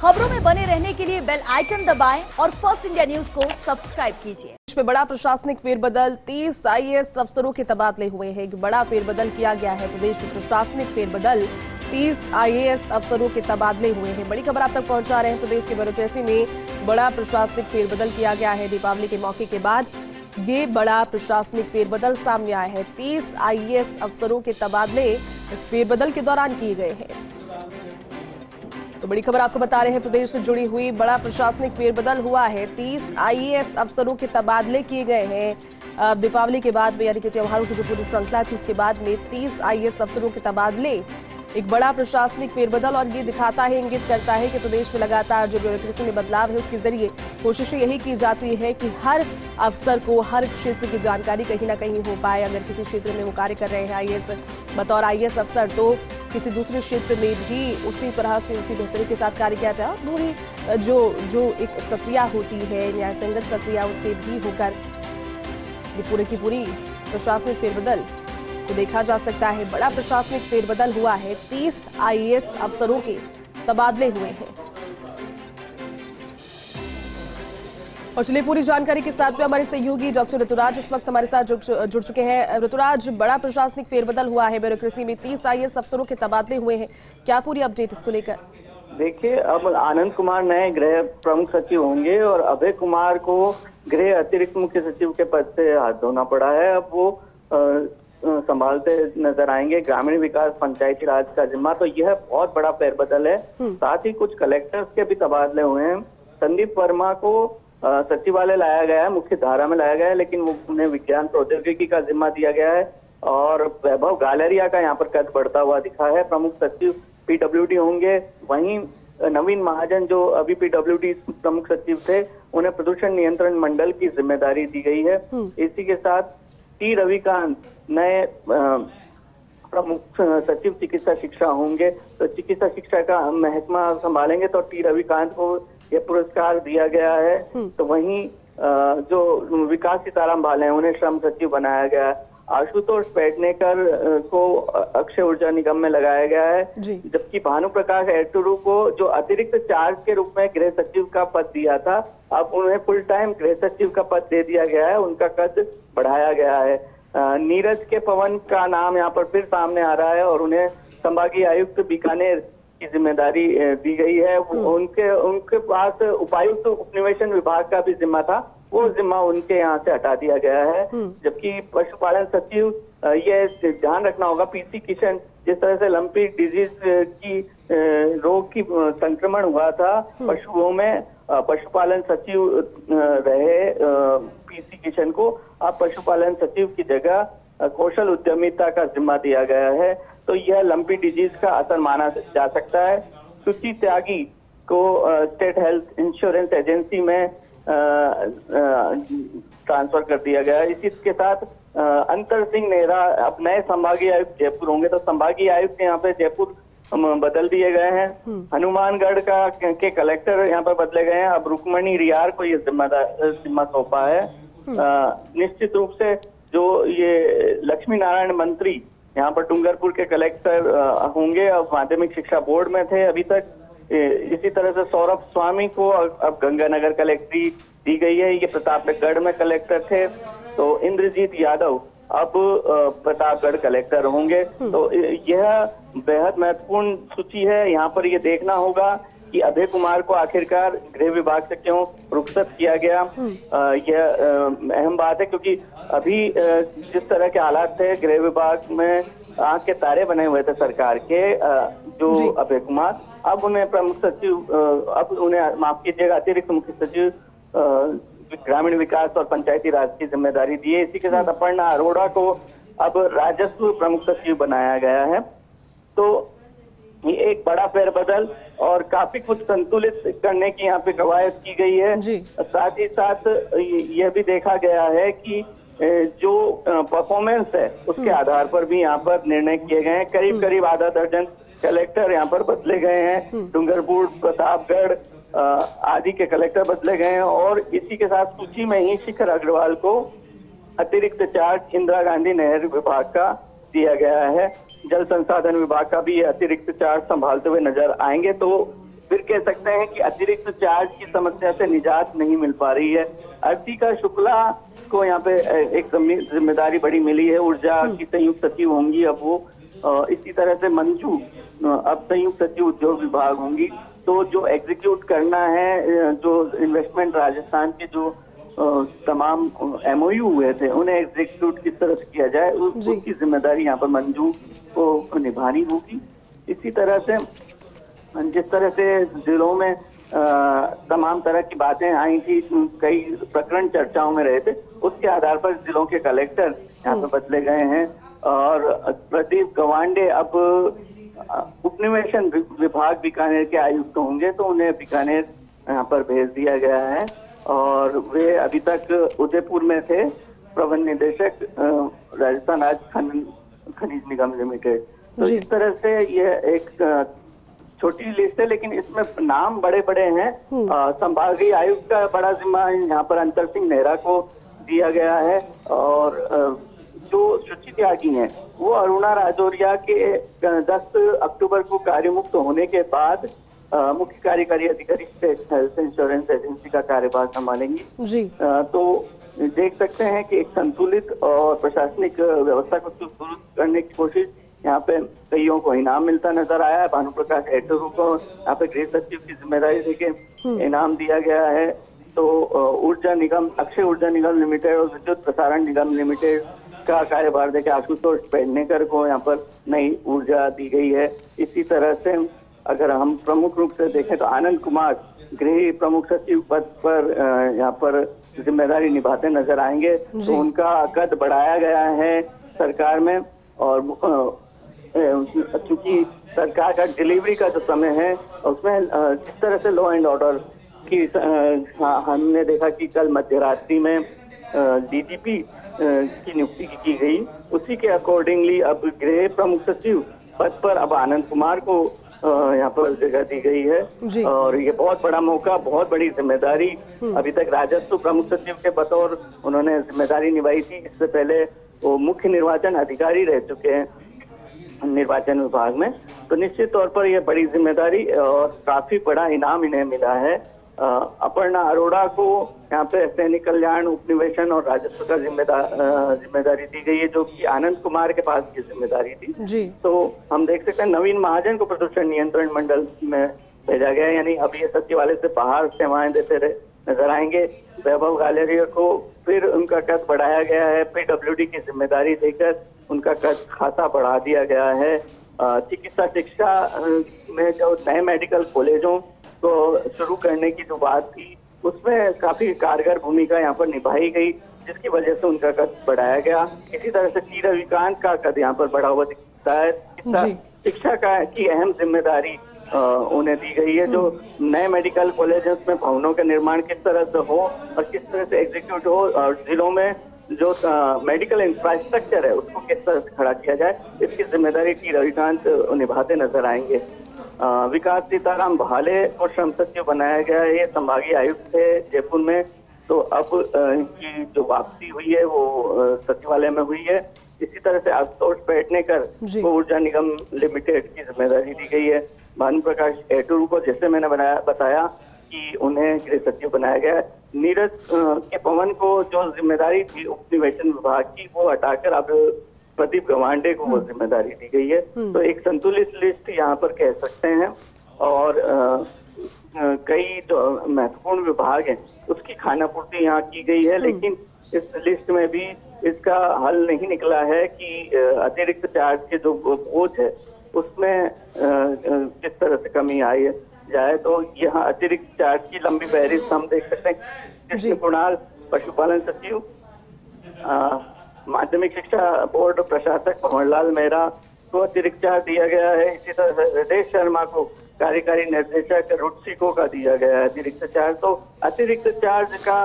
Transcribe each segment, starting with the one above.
खबरों में बने रहने के लिए बेल आइकन दबाएं और फर्स्ट इंडिया न्यूज को सब्सक्राइब कीजिए। देश में बड़ा प्रशासनिक फेरबदल, 30 आईएएस अफसरों के तबादले हुए हैं। बड़ा फेरबदल किया गया है। प्रदेश में प्रशासनिक फेरबदल, 30 आईएएस अफसरों के तबादले हुए हैं। बड़ी खबर आप तक पहुंचा रहे हैं। प्रदेश के ब्यूरोक्रेसी में बड़ा प्रशासनिक फेरबदल किया गया है। दीपावली के मौके के बाद ये बड़ा प्रशासनिक फेरबदल सामने आया है। 30 आईएएस अफसरों के तबादले इस फेरबदल के दौरान किए गए हैं। तो बड़ी खबर आपको बता रहे हैं। प्रदेश से जुड़ी हुई बड़ा प्रशासनिक फेरबदल हुआ है। 30 आईएएस अफसरों के तबादले किए गए हैं। दीपावली के बाद में, यानी कि त्योहारों की जो पूरी श्रृंखला थी उसके बाद में 30 आईएएस अफसरों के तबादले, एक बड़ा प्रशासनिक फेरबदल। और ये दिखाता है, इंगित करता है कि प्रदेश में लगातार जो ब्यूरोक्रेसी में बदलाव है उसके जरिए कोशिशें यही की जाती है कि हर अफसर को हर क्षेत्र की जानकारी कहीं ना कहीं हो पाए। अगर किसी क्षेत्र में वो कार्य कर रहे हैं आईएएस, बतौर आईएएस अफसर, तो किसी दूसरे क्षेत्र में भी उसी तरह से उसी बेहतरी के साथ कार्य किया जाए। पूरी जो एक प्रक्रिया होती है, न्याय संगत प्रक्रिया, उससे भी होकर ये पूरे की पूरी प्रशासनिक फेरबदल को देखा जा सकता है। बड़ा प्रशासनिक फेरबदल हुआ है। 30 आईएएस अफसरों के तबादले हुए हैं। और चलिए पूरी जानकारी के साथ में हमारे सहयोगी डॉक्टर ऋतुराज इस वक्त हमारे साथ जुड़ चुके हैं। ऋतुराज, बड़ा प्रशासनिक फेरबदल हुआ है ब्यूरोक्रेसी में, 30 आईएएस अफसरों के तबादले हुए हैं। क्या पूरी अपडेट इसको लेकर? देखिए, अब आनंद कुमार नए गृह प्रमुख सचिव होंगे और अभय कुमार को गृह अतिरिक्त मुख्य सचिव के पद से हाथ धोना पड़ा है। अब वो संभालते नजर आएंगे ग्रामीण विकास पंचायती राज का जिम्मा। तो यह बहुत बड़ा फेरबदल है। साथ ही कुछ कलेक्टर्स के भी तबादले हुए हैं। संदीप वर्मा को सचिवालय लाया गया है, मुख्य धारा में लाया गया है, लेकिन वो उन्हें विज्ञान प्रौद्योगिकी का जिम्मा दिया गया है। और वैभव गालरिया का यहाँ पर कद बढ़ता हुआ दिखा है। प्रमुख सचिव पीडब्ल्यूडी होंगे। वहीं नवीन महाजन, जो अभी पीडब्ल्यूडी प्रमुख सचिव थे, उन्हें प्रदूषण नियंत्रण मंडल की जिम्मेदारी दी गई है। इसी के साथ टी रविकांत नए प्रमुख सचिव चिकित्सा शिक्षा होंगे। तो चिकित्सा शिक्षा का महकमा संभालेंगे। तो टी रविकांत को ये पुरस्कार दिया गया है। तो वहीं जो विकास सीताराम भाले हैं, उन्हें श्रम सचिव बनाया गया है। आशुतोष पेडनेकर को अक्षय ऊर्जा निगम में लगाया गया है। जबकि भानु प्रकाश एटुरु को जो अतिरिक्त चार्ज के रूप में गृह सचिव का पद दिया था, अब उन्हें फुल टाइम गृह सचिव का पद दे दिया गया है। उनका कद बढ़ाया गया है। नीरज के पवन का नाम यहाँ पर फिर सामने आ रहा है और उन्हें संभागीय आयुक्त बीकानेर की जिम्मेदारी दी गई है। उनके पास उपायुक्त उपनिवेशन विभाग का भी जिम्मा था, वो जिम्मा उनके यहाँ से हटा दिया गया है। जबकि पशुपालन सचिव, ये ध्यान रखना होगा, पीसी किशन, जिस तरह से लंपी डिजीज की रोग की संक्रमण हुआ था पशुओं में, पशुपालन सचिव रहे पीसी किशन को। अब पशुपालन सचिव की जगह कौशल उद्यमिता का जिम्मा दिया गया है। तो यह लंपी डिजीज का असर माना जा सकता है। सुची त्यागी को स्टेट हेल्थ इंश्योरेंस एजेंसी में ट्रांसफर कर दिया गया है। इसी के साथ अंतर सिंह नेहरा अब नए संभागीय आयुक्त जयपुर होंगे। तो संभागीय आयुक्त यहाँ पे जयपुर बदल दिए गए हैं। हनुमानगढ़ के कलेक्टर यहाँ पर बदले गए हैं। अब रुक्मणी रियार को ये जिम्मा सौंपा है। निश्चित रूप से जो ये लक्ष्मी नारायण मंत्री यहाँ पर डूंगरपुर के कलेक्टर होंगे। अब माध्यमिक शिक्षा बोर्ड में थे अभी तक। इसी तरह से सौरभ स्वामी को अब गंगानगर कलेक्ट्री दी गई है। ये प्रतापगढ़ में कलेक्टर थे। तो इंद्रजीत यादव अब प्रतापगढ़ कलेक्टर होंगे। तो यह बेहद महत्वपूर्ण सूची है। यहाँ पर ये देखना होगा कि अभय कुमार को आखिरकार गृह विभाग से क्यों रुखसत किया गया। यह अहम बात है, क्योंकि अभी जिस तरह के हालात थे गृह विभाग में, आंख के तारे बने हुए थे सरकार के, जो अभय कुमार, अब उन्हें प्रमुख सचिव, अब उन्हें माफ कीजिएगा अतिरिक्त मुख्य सचिव ग्रामीण विकास और पंचायती राज की जिम्मेदारी दी है। इसी के साथ अपर्णा अरोड़ा को अब राजस्व प्रमुख सचिव बनाया गया है। तो ये एक बड़ा फेरबदल और काफी कुछ संतुलित करने की यहाँ पे कवायद की गई है। साथ ही साथ यह भी देखा गया है कि जो परफॉर्मेंस है उसके आधार पर भी यहाँ पर निर्णय किए गए हैं। करीब करीब आधा दर्जन कलेक्टर यहाँ पर बदले गए हैं। डूंगरपुर, प्रतापगढ़ आदि के कलेक्टर बदले गए हैं। और इसी के साथ सूची में ही शिखर अग्रवाल को अतिरिक्त चार्ज इंदिरा गांधी नहर विभाग का दिया गया है। जल संसाधन विभाग का भी अतिरिक्त चार्ज संभालते हुए नजर आएंगे। तो फिर कह सकते हैं कि अतिरिक्त चार्ज की समस्या से निजात नहीं मिल पा रही है। अर्तिका शुक्ला को यहाँ पे एक जिम्मेदारी बड़ी मिली है, ऊर्जा की संयुक्त सचिव होंगी अब वो। इसी तरह से मंजू अब संयुक्त सचिव उद्योग विभाग होंगी। तो जो एग्जीक्यूट करना है, जो इन्वेस्टमेंट राजस्थान के जो तमाम MOU हुए थे उन्हें एग्जीक्यूट किस तरह से किया जाए, उसकी जिम्मेदारी यहाँ पर मंजू को निभानी होगी। इसी तरह से जिस तरह से जिलों में तमाम तरह की बातें आई थी, कई प्रकरण चर्चाओं में रहे थे, उसके आधार पर जिलों के कलेक्टर यहाँ पे बदले गए हैं। और प्रदीप गवांडे अब उपनिवेशन विभाग बीकानेर के आयुक्त होंगे, तो उन्हें बीकानेर यहाँ पर भेज दिया गया है। और वे अभी तक उदयपुर में थे, प्रबंध निदेशक राजस्थान राज्य खनिज निगम लिमिटेड। तो इस तरह से ये एक छोटी लिस्ट है, लेकिन इसमें नाम बड़े बड़े हैं। संभागीय आयुक्त का बड़ा जिम्मा यहाँ पर अंतर सिंह नेहरा को दिया गया है। और जो शुचि त्यागी हैं वो अरुणा राजौरिया के 10 अक्टूबर को कार्यमुक्त होने के बाद मुख्य कार्यकारी अधिकारी स्टेट हेल्थ इंश्योरेंस एजेंसी का कार्यभार संभालेंगी जी। तो देख सकते हैं कि एक संतुलित और प्रशासनिक व्यवस्था को सुदृढ़ करने की कोशिश यहाँ पे कईयों को इनाम मिलता नजर आया है। भानु प्रकाश एटरू को यहाँ पे गृह सचिव की जिम्मेदारी देके इनाम दिया गया है। तो ऊर्जा निगम, अक्षय ऊर्जा निगम लिमिटेड और विद्युत प्रसारण निगम लिमिटेड का कार्यभार देके आशुतोष पेडनेकर को यहाँ पर नई ऊर्जा दी गई है। इसी तरह से अगर हम प्रमुख रूप से देखें तो आनंद कुमार गृह प्रमुख सचिव पद पर यहाँ पर जिम्मेदारी निभाते नजर आएंगे। तो उनका कद बढ़ाया गया है सरकार में। और चूंकि सरकार का डिलीवरी का जो समय है उसमें जिस तरह से लॉ एंड ऑर्डर की हमने देखा कि कल मध्य रात्रि में DGP की नियुक्ति की गई, उसी के अकॉर्डिंगली अब गृह प्रमुख सचिव पद पर अब आनंद कुमार को यहाँ पर जगह दी गई है। और ये बहुत बड़ा मौका, बहुत बड़ी जिम्मेदारी। अभी तक राजस्व प्रमुख सचिव के बतौर उन्होंने जिम्मेदारी निभाई थी, इससे पहले वो मुख्य निर्वाचन अधिकारी रह चुके हैं निर्वाचन विभाग में। तो निश्चित तौर पर यह बड़ी जिम्मेदारी और काफी बड़ा इनाम इन्हें मिला है। अपर्णा अरोड़ा को यहाँ पे सैनिक कल्याण, उपनिवेशन और राजस्व का जिम्मेदारी दी गई है, जो कि आनंद कुमार के पास की जिम्मेदारी थी जी। तो हम देख सकते हैं नवीन महाजन को प्रदूषण नियंत्रण मंडल में भेजा गया है, यानी अब ये सचिवालय से बाहर सेवाएं देते रहे नजर आएंगे। वैभव गालेरिया को फिर उनका कद बढ़ाया गया है, PWD की जिम्मेदारी देकर उनका कद खासा बढ़ा दिया गया है। चिकित्सा शिक्षा में जो नए मेडिकल कॉलेजों को शुरू करने की जो बात थी, उसमें काफी कारगर भूमिका यहाँ पर निभाई गई, जिसकी वजह से उनका कद बढ़ाया गया। इसी तरह से टी रविकांत का कद यहाँ पर बढ़ा हुआ दिखता है। शिक्षा की अहम जिम्मेदारी उन्हें दी गई है। जो नए मेडिकल कॉलेज है उसमें भवनों का निर्माण किस तरह से हो और किस तरह से एग्जीक्यूट हो, और जिलों में जो मेडिकल इंफ्रास्ट्रक्चर है उसको किस तरह से खड़ा किया जाए, इसकी जिम्मेदारी टी रविकांत निभाते नजर आएंगे। विकास सीताराम भाले को श्रम सचिव बनाया गया है, ये संभागीय आयुक्त थे जयपुर में। तो अब इनकी जो वापसी हुई है वो सचिवालय में हुई है। इसी तरह से आशुतोष पेडनेकर को ऊर्जा निगम लिमिटेड की जिम्मेदारी दी गई है। भानु प्रकाश एटरू को जैसे मैंने बताया कि उन्हें गृह सचिव बनाया गया है। नीरज के पवन को जो जिम्मेदारी थी उपनिवेशन विभाग की वो हटाकर अब प्रदीप गवांडे को वो जिम्मेदारी दी गई है। तो एक संतुलित लिस्ट यहाँ पर कह सकते हैं। और कई जो महत्वपूर्ण विभाग हैं उसकी खानापूर्ति यहाँ की गई है, लेकिन इस लिस्ट में भी इसका हल नहीं निकला है कि अतिरिक्त चार्ज के जो बोझ है उसमें किस तरह से कमी आई जाए। तो यहाँ अतिरिक्त चार्ज की लंबी फहरिस्त हम देख सकते हैं। कृष्ण कुणाल पशुपालन सचिव, माध्यमिक शिक्षा बोर्ड प्रशासक भंवरलाल मेहरा को अतिरिक्त चार्ज दिया गया है। इसी तरह से हृदय शर्मा को कार्यकारी निर्देशक रुटसिको का दिया गया है अतिरिक्त चार्ज। तो अतिरिक्त चार्ज का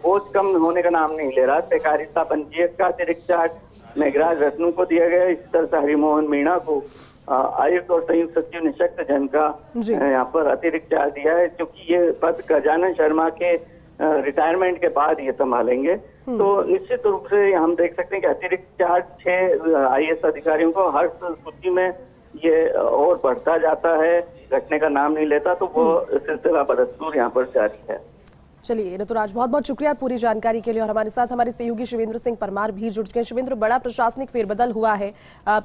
बोझ कम होने का नाम नहीं ले रहा। सहकारिता पंजीयक का अतिरिक्त चार्ज मेघराज रत्नू को दिया गया है। इसी तरह से हरिमोहन मीणा को आयुक्त और संयुक्त सचिव निशक्त जैन का यहाँ पर अतिरिक्त चार्ज दिया है, क्योंकि ये पद गजानन शर्मा के रिटायरमेंट के बाद ये संभालेंगे। तो निश्चित रूप से हम देख सकते हैं कि अतिरिक्त चार्ज 6 IAS अधिकारियों को हर सूची में ये और बढ़ता जाता है, घटने का नाम नहीं लेता, तो वो सिलसिला बदस्तूर यहाँ पर जारी है। चलिए ऋतुराज, बहुत बहुत शुक्रिया पूरी जानकारी के लिए। और हमारे साथ हमारे सहयोगी शिवेंद्र सिंह परमार भी जुड़ चुके हैं। शिवेंद्र, बड़ा प्रशासनिक फेरबदल हुआ है,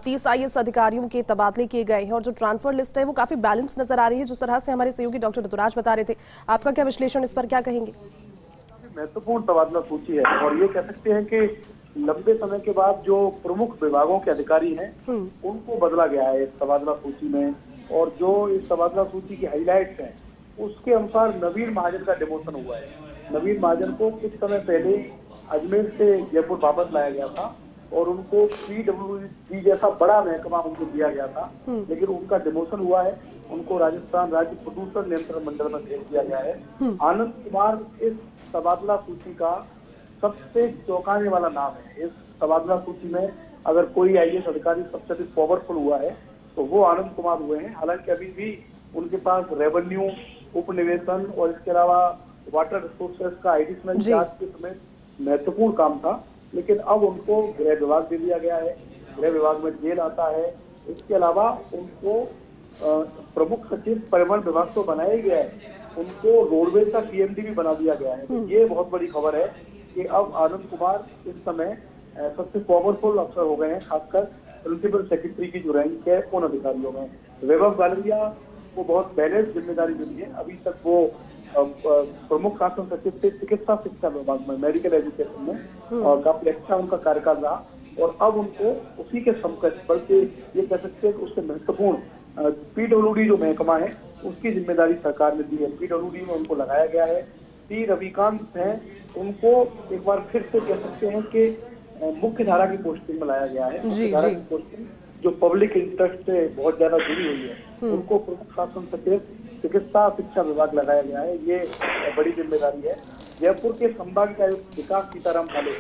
30 IAS अधिकारियों के तबादले किए गए हैं और जो ट्रांसफर लिस्ट है वो काफी बैलेंस नजर आ रही है, जो तरह से हमारे सहयोगी डॉक्टर ऋतुराज बता रहे थे। आपका क्या विश्लेषण, इस पर क्या कहेंगे? महत्वपूर्ण तबादला सूची है और ये कह सकते हैं कि लंबे समय के बाद जो प्रमुख विभागों के अधिकारी हैं उनको बदला गया है इस तबादला सूची में। और जो इस तबादला सूची की हाईलाइट्स हैं उसके अनुसार नवीन महाजन का डिमोशन हुआ है। नवीन महाजन को कुछ समय पहले अजमेर से जयपुर वापस लाया गया था और उनको PWD जैसा बड़ा महकमा उनको दिया गया था, लेकिन उनका डिमोशन हुआ है। उनको राजस्थान राज्य प्रदूषण नियंत्रण मंडल में भेज दिया गया है। आनंद कुमार इस तबादला सूची का सबसे चौंकाने वाला नाम है। इस तबादला सूची में अगर कोई IAS अधिकारी सबसे अधिक पावरफुल हुआ है तो वो आनंद कुमार हुए हैं। हालांकि अभी भी उनके पास रेवेन्यू, उपनिवेशन और इसके अलावा वाटर रिसोर्सेज का एडिशनल चार्ज के समेत महत्वपूर्ण काम था, लेकिन अब उनको गृह विभाग दे दिया गया है। गृह विभाग में जेल आता है। इसके अलावा उनको प्रमुख सचिव परिवहन विभाग तो बनाया ही गया है, उनको रोडवेज का PMD भी बना दिया गया है। ये बहुत बड़ी खबर है कि अब आनंद कुमार इस समय सबसे पावरफुल अफसर हो गए हैं, खासकर प्रिंसिपल सेक्रेटरी की जो रैंक है उन अधिकारियों में। वैभव गालरिया को बहुत बैलेंस जिम्मेदारी मिली है। अभी तक वो प्रमुख शासन सचिव थे चिकित्सा शिक्षा विभाग में, मेडिकल एजुकेशन में, और काफी अच्छा उनका कार्यकाल रहा। और अब उनको उसी के समकक्ष, बल्कि ये कह सकते हैं कि उससे महत्वपूर्ण PWD जो महकमा है उसकी जिम्मेदारी सरकार ने दी है। PWD में उनको लगाया गया है। T रविकांत हैं, उनको एक बार फिर से कह सकते हैं कि मुख्य धारा की पोस्टिंग में लाया गया है। मुख्य धारा की पोस्टिंग जो पब्लिक इंटरेस्ट से बहुत ज्यादा जुड़ी हुई है, उनको प्रमुख शासन सचिव चिकित्सा शिक्षा विभाग लगाया गया है। ये बड़ी जिम्मेदारी है। जयपुर के संभाग आयुक्त विकास सीताराम माले,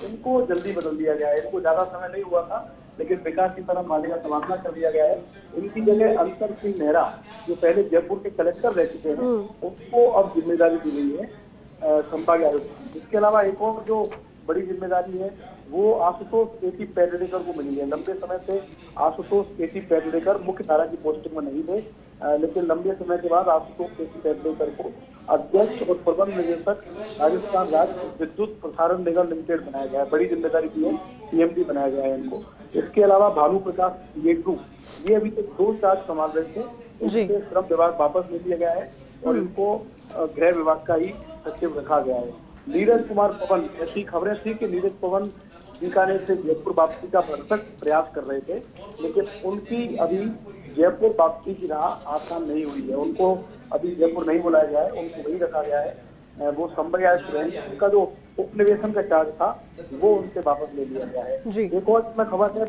इनको जल्दी बदल दिया गया है। इनको ज्यादा समय नहीं हुआ था, लेकिन विकास सीताराम माले का तबादला कर दिया गया है। इनकी जगह अंतर सिंह नेहरा, जो पहले जयपुर के कलेक्टर रह चुके हैं, उनको अब जिम्मेदारी दी गई है संभाग आयुक्त। इसके अलावा एक और जो बड़ी जिम्मेदारी है वो आशुतोष KT पेडनेकर को मिली है। लंबे समय से आशुतोष KT पेडनेकर मुख्य धारा की पोस्टिंग में नहीं थे, लेकिन लंबे समय के बाद आशुतोष KT पेडनेकर को अध्यक्ष और प्रबंध निदेशक राजस्थान राज्य विद्युत प्रसारण निगम लिमिटेड बनाया गया है। बड़ी जिम्मेदारी दी है, PMD बनाया गया है इनको। इसके अलावा भानु प्रकाश येगरू, ये अभी तक 2 चार्ज संभाल रहे थे, इनसे श्रम विभाग वापस ले लिया गया है और इनको गृह विभाग का ही सचिव रखा गया है। नीरज कुमार पवन, ऐसी खबरें थी कि नीरज पवन बीकानेर से जयपुर वापसी का भरसक प्रयास कर रहे थे, लेकिन उनकी अभी जयपुर वापसी की राह आसान नहीं हुई है। उनको अभी जयपुर नहीं बुलाया गया है, उनको वही रखा गया है। वो संभाग आयुक्त रहेंगे। उनका जो उपनिवेशन का चार्ज था वो उनसे वापस ले लिया गया है। एक और इसमें खबर है,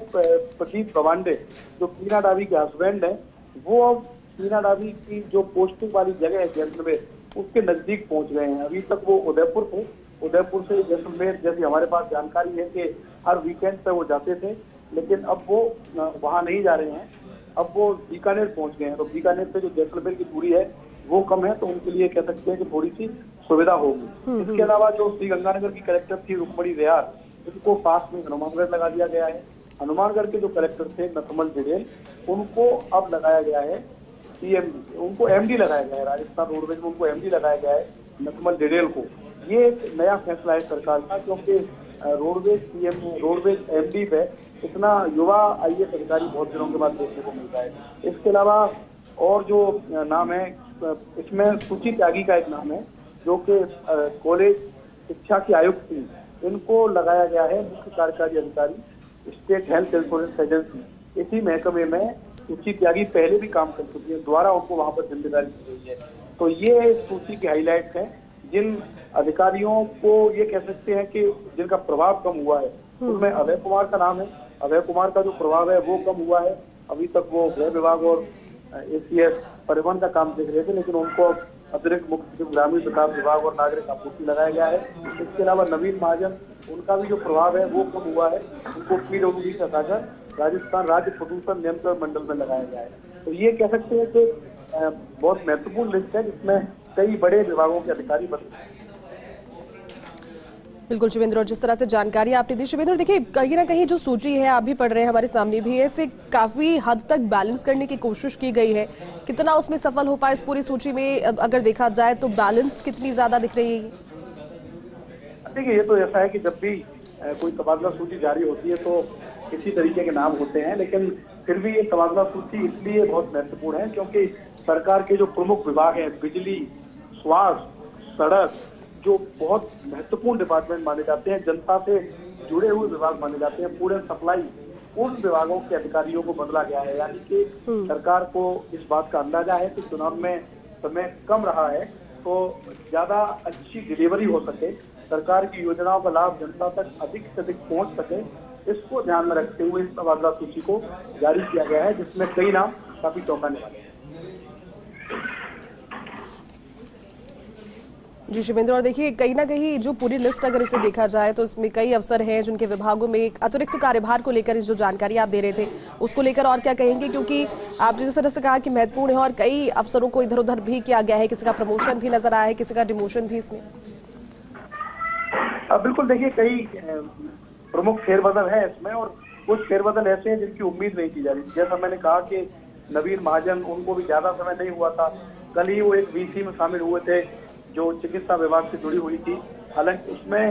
प्रदीप गवांडे जो मीना डावी के हस्बैंड है, वो अब मीना डावी की जो पोस्टिंग वाली जगह है जैसलमेर, उसके नजदीक पहुंच गए हैं। अभी तक वो उदयपुर थे, उदयपुर से जैसलमेर जैसी हमारे पास जानकारी है कि हर वीकेंड पे वो जाते थे, लेकिन अब वो वहां नहीं जा रहे हैं। अब वो बीकानेर पहुंच गए हैं। तो बीकानेर से जो जैसलमेर की दूरी है वो कम है, तो उनके लिए कह सकते हैं कि थोड़ी सी सुविधा होगी। इसके अलावा जो श्रीगंगानगर की कलेक्टर थी रुक्मणी रेयार, उनको पास में हनुमानगढ़ लगा दिया गया है। हनुमानगढ़ के जो कलेक्टर थे नथमल डिडेल, उनको अब लगाया गया है PMD, उनको MD लगाया गया है। राजस्थान रोडवेज में उनको MD लगाया गया है नथमल डिडेल को। ये एक नया फैसला है सरकार का, क्योंकि रोडवेज MD पे इतना युवा IAS अधिकारी बहुत दिनों के बाद देखने को मिलता है। इसके अलावा और जो नाम है इसमें सूची त्यागी का एक नाम है, जो कि कॉलेज शिक्षा की आयुक्त थी, इनको लगाया गया है मुख्य कार्यकारी अधिकारी स्टेट हेल्थ इंश्योरेंस एजेंसी। इसी महकमे में सूची त्यागी पहले भी काम कर चुकी है, दोबारा उनको वहां पर जिम्मेदारी दी गई है। तो ये सूची की हाईलाइट्स हैं। जिन अधिकारियों को ये कह सकते हैं कि जिनका प्रभाव कम हुआ है, उनमें अभय कुमार का नाम है। अभय कुमार का जो प्रभाव है वो कम हुआ है। अभी तक वो गृह विभाग और ACS परिवहन का काम देख रहे थे, लेकिन उनको अतिरिक्त मुख्य सचिव ग्रामीण विकास विभाग और नागरिक आपूर्ति लगाया गया है। इसके अलावा नवीन महाजन, उनका भी जो प्रभाव है वो कम हुआ है, उनको PWD से हटाकर राजस्थान राज्य प्रदूषण नियंत्रण मंडल में लगाया गया है। तो ये कह सकते हैं कि बहुत महत्वपूर्ण लिस्ट है, जिसमें कई बड़े विभागों के अधिकारी बदले। बिल्कुल शिवेंद्र, और जिस तरह से जानकारी आपने दी शिवेंद्र, देखिए कहीं ना कहीं जो सूची है आप भी पढ़ रहे हैं, हमारे सामने भी है, इसे काफी हद तक बैलेंस करने की कोशिश की गई है। कितना उसमें सफल हो पाए इस पूरी सूची में अगर देखा जाए तो बैलेंस कितनी ज्यादा दिख रही है? देखिए, ये तो ऐसा है कि जब भी कोई तबादला सूची जारी होती है तो किसी तरीके के नाम होते हैं, लेकिन फिर भी ये तबादला सूची इसलिए बहुत महत्वपूर्ण है क्योंकि सरकार के जो प्रमुख विभाग हैं, बिजली, स्वास्थ्य, सड़क, जो बहुत महत्वपूर्ण डिपार्टमेंट माने जाते हैं, जनता से जुड़े हुए विभाग माने जाते हैं, पूरे सप्लाई, उन विभागों के अधिकारियों को बदला गया है। यानी कि सरकार को इस बात का अंदाजा है कि चुनाव में समय कम रहा है तो ज्यादा अच्छी डिलीवरी हो सके, सरकार की योजनाओं का लाभ जनता तक अधिक से अधिक पहुंच सके, इसको ध्यान में रखते हुए इस तबादला सूची को जारी किया गया है, जिसमें कई नाम काफी चौंकाने वाले हैं। जी शिवेंद्र, और देखिए कहीं ना कहीं जो पूरी लिस्ट अगर इसे देखा जाए तो इसमें कई अफसर हैं जिनके विभागों में एक अतिरिक्त कार्यभार को लेकर जो जानकारी आप दे रहे थे उसको लेकर और क्या कहेंगे, क्योंकि आपने जिस तरह से कहा कि महत्वपूर्ण है और कई अफसरों को इधर उधर भी किया गया है, किसी का प्रमोशन भी नजर आया है, किसी का डिमोशन भी इसमें। बिल्कुल, देखिए कई प्रमुख फेरबदल है इसमें और कुछ फेरबदल ऐसे हैं जिनकी उम्मीद नहीं की जा रही। जैसा मैंने कहा कि नवीन महाजन, उनको भी ज्यादा समय नहीं हुआ था, कल ही वो एक वीसी में शामिल हुए थे जो चिकित्सा विभाग से जुड़ी हुई थी। हालांकि उसमें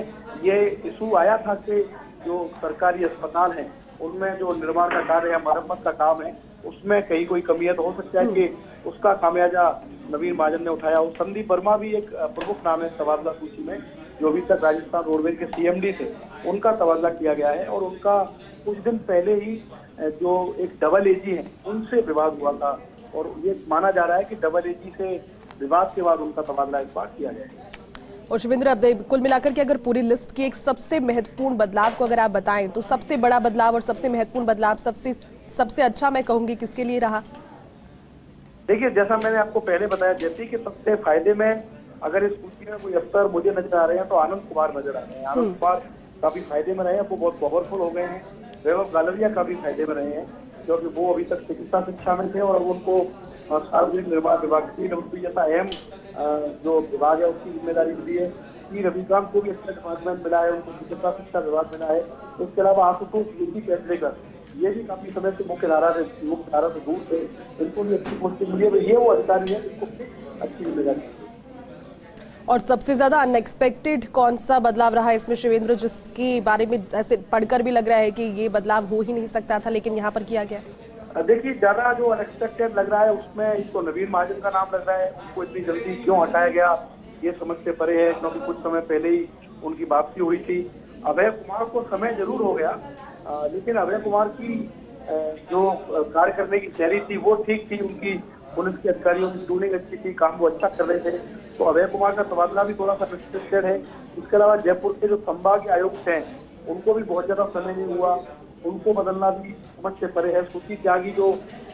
ये इशू आया था कि जो सरकारी अस्पताल हैं उनमें जो निर्माण का कार्य या मरम्मत का काम है उसमें कहीं कोई कमी है, तो हो सकता है कि उसका खामियाजा नवीन महाजन ने उठाया हो। संदीप वर्मा भी एक प्रमुख नाम है तबादला सूची में, जो अभी तक राजस्थान रोडवेज के सीएमडी थे, उनका तबादला किया गया है और उनका कुछ दिन पहले ही जो एक डबल एजी है उनसे विवाद हुआ था और ये माना जा रहा है कि डबल एजी से विवाद के बाद उनका तबादला इस बार किया गया है। और शिवेंद्र, अब कुल मिलाकर के अगर पूरी लिस्ट की एक सबसे महत्वपूर्ण बदलाव को अगर आप बताएं तो सबसे बड़ा बदलाव और सबसे महत्वपूर्ण बदलाव सबसे अच्छा मैं कहूंगी किसके लिए रहा? देखिए, जैसा मैंने आपको पहले बताया, जैसे कि सबसे फायदे में अगर इस सूची में कोई अफसर मुझे नजर आ रहे हैं तो आनंद कुमार नजर आ रहे हैं। आनंद कुमार काफी फायदे में रहे हैं, वो बहुत पावरफुल हो गए हैं। वैभव गालरिया काफी फायदे में रहे हैं क्योंकि वो अभी तक चिकित्सा शिक्षा में थे और अब उनको सार्वजनिक निर्माण विभाग की जैसा अहम जो विभाग है उसकी जिम्मेदारी मिली है। टी रविकांत को भी अच्छा डिपार्टमेंट मिला है, उनको चिकित्सा शिक्षा विभाग मिला है। उसके अलावा आशुतोष पेटलेकर, ये भी काफी समय से मुख्य धारा से दूर थे, इनको भी अच्छी पोस्टिंग मिली है। ये वो अधिकारी है जिनको अच्छी जिम्मेदारी है। और सबसे ज्यादा अनएक्सपेक्टेड कौन सा बदलाव रहा इसमें शिवेंद्र, जिसके बारे में ऐसे पढ़कर भी लग रहा है कि ये बदलाव हो ही नहीं सकता था लेकिन यहाँ पर किया गया? देखिए, ज्यादा जो अनएक्सपेक्टेड लग रहा है उसमें इसको नवीन महाजन का नाम लग रहा है। उनको इतनी जल्दी क्यों हटाया गया ये समझ से परे है, क्योंकि कुछ समय पहले ही उनकी वापसी हुई थी। अभय कुमार को समय जरूर हो गया, लेकिन अभय कुमार की जो कार्य करने की शैली थी वो ठीक थी, उनकी पुलिस के अधिकारियों की ट्यूनिंग अच्छी थी, काम वो अच्छा कर रहे थे, तो अभय कुमार का तबादला भी थोड़ा सा रिस्ट्रिक्टेड है। इसके अलावा जयपुर के जो संभागीय आयुक्त हैं उनको भी बहुत ज्यादा समय नहीं हुआ, उनको बदलना भी समझ से परे है। सुश्री त्यागी जो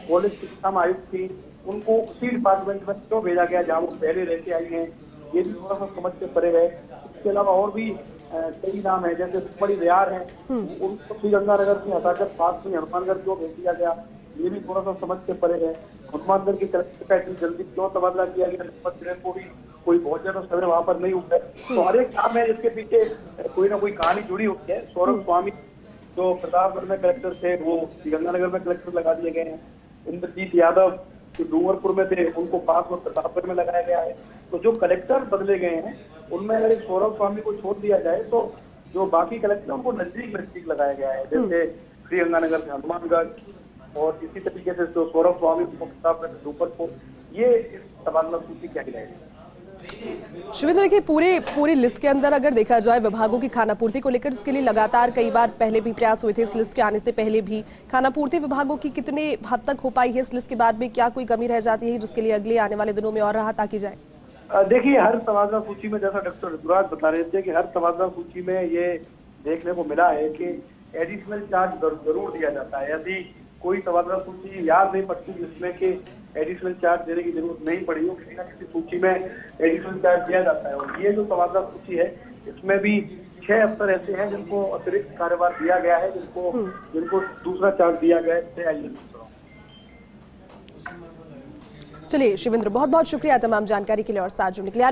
कॉलेज शिक्षा में आयुक्त थी, उनको उसी डिपार्टमेंट में क्यों भेजा गया जहाँ वो पहले रह के आई हैं, ये भी थोड़ा सा समझ से परे है। इसके अलावा और भी कई नाम है, जैसे बड़ी रियार है, उनको श्रीगंगानगर से हटाकर पास में हनुमानगढ़ क्यों भेज दिया गया, ये भी थोड़ा सा समझ से परे है। हनुमानगढ़ की कलेक्टर का इतनी जल्दी क्यों तबादला किया गया, को भी कोई बहुत ज्यादा समय वहां पर नहीं उठा है। तो हर एक काम है जिसके पीछे कोई ना कोई कहानी जुड़ी होती है। सौरभ स्वामी जो प्रतापगढ़ में कलेक्टर थे वो श्रीगंगानगर में कलेक्टर लगा दिए गए हैं। इंद्रजीत यादव जो डूंगरपुर में थे उनको पास में प्रतापगढ़ में लगाया गया है। तो जो कलेक्टर बदले गए हैं उनमें अगर सौरभ स्वामी को छोड़ दिया जाए तो जो बाकी कलेक्टर उनको नजदीक लगाया गया है, जैसे श्रीगंगानगर से हनुमानगढ़ और इसी तरीके से जो सौरभ स्वामी को प्रतापगढ़ से डूंगरपुर, ये इस तबादला सूची क्या गिराएगी। शिवेंद्र, देखिए पूरी लिस्ट के अंदर अगर देखा जाए विभागों की खानापूर्ति को लेकर जिसके लिए लगातार कई बार पहले भी प्रयास हुए थे, इस लिस्ट के आने से पहले भी खानापूर्ति विभागों की कितने हद तक हो पाई है, इस लिस्ट के बाद में क्या कोई कमी रह जाती है जिसके लिए अगले आने वाले दिनों में और राहत आकी जाए? देखिए, हर तबादला सूची में जैसा डॉक्टर ऋतुराज बता रहे थे कि हर तबादला सूची में ये देखने को मिला है कि एडिशनल चार्ज जरूर दिया जाता है। यदि कोई तबादला सूची याद नहीं पड़ती जिसमें कि एडिशनल चार्ज देने की जरूरत नहीं पड़ी हो, किसी न किसी सूची में एडिशनल चार्ज दिया जाता है। और ये जो तबादला सूची है इसमें भी 6 अफसर ऐसे हैं जिनको अतिरिक्त कार्यभार दिया गया है, जिनको दूसरा चार्ज दिया गया है। चलिए शिवेंद्र, बहुत बहुत शुक्रिया तमाम जानकारी के लिए और साथ जुड़ने के लिए।